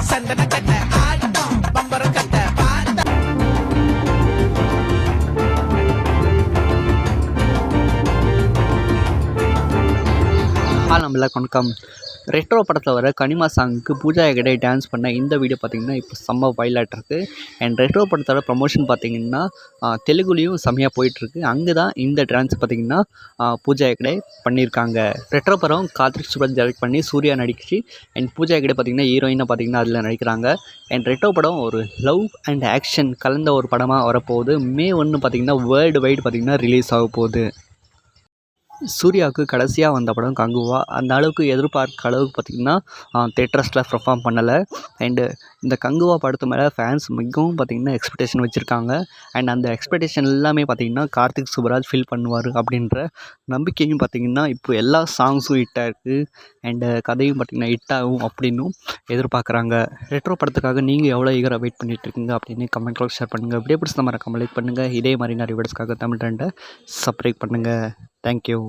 சந்தன கட்ட ஆட்டம் பம்பரம் கட்ட நம்ம வணக்கம். ரெட்ரோ படத்தில் வர கனிமா சாங்குக்கு பூஜா ஹெக்டே டான்ஸ் பண்ண இந்த வீடியோ பார்த்திங்கன்னா இப்போ செம்ம வைலாட் இருக்குது. அண்ட் ரெட்ரோ படத்தோட ப்ரமோஷன் பார்த்திங்கன்னா தெலுங்குலேயும் செம்மையாக போயிட்டுருக்கு. அங்கே தான் இந்த டான்ஸ் பார்த்திங்கன்னா பூஜா ஹெக்டே பண்ணியிருக்காங்க. ரெட்ரோ படம் கார்த்திக் சுப்ராஜ் டைரக்ட் பண்ணி சூர்யா நடிச்சு. அண்ட் பூஜா ஹெக்டே பார்த்திங்கன்னா ஹீரோயினாக பார்த்திங்கன்னா அதில் நடிக்கிறாங்க. அண்ட் ரெட்ரோ படம் ஒரு லவ் அண்ட் ஆக்ஷன் கலந்த ஒரு படமாக வரப்போகுது. May 1 பார்த்திங்கன்னா வேர்ல்டு வைடு பார்த்திங்கன்னா ரிலீஸ் ஆக போகுது. சூர்யாவுக்கு கடைசியாக வந்த படம் கங்குவா. அந்த அளவுக்கு எதிர்பார்க்க அளவுக்கு பார்த்திங்கன்னா தேட்டர்ஸில் பெர்ஃபார்ம் பண்ணலை. அண்டு இந்த கங்குவா படத்து மேலே ஃபேன்ஸ் மிகவும் பார்த்திங்கன்னா எக்ஸ்பெக்டேஷன் வச்சுருக்காங்க. அண்ட் அந்த எக்ஸ்பெக்டேஷன் எல்லாமே பார்த்திங்கன்னா கார்த்திக் சுப்ராஜ் ஃபில் பண்ணுவார் அப்படின்ற நம்பிக்கையும் பார்த்திங்கன்னா இப்போ எல்லா சாங்ஸும் ஹிட்டாக இருக்குது. அண்டு கதையும் பார்த்திங்கன்னா ஹிட் ஆகும் அப்படின்னும் எதிர்பார்க்குறாங்க. ரெட்ரோ படத்துக்காக நீங்கள் எவ்வளோ ஈகராக வெயிட் பண்ணிகிட்ருக்கீங்க அப்படின்னு கமெண்ட்டில் ஷேர் பண்ணுங்கள். இப்படியே பிடிச்ச மாதிரி கமெண்ட் பண்ணுங்கள். இதே மாதிரி நிறைய வீடியோஸ்க்காக தமிழ் ட்ரெண்டை சப்ஸ்கிரைப் பண்ணுங்கள். Thank you.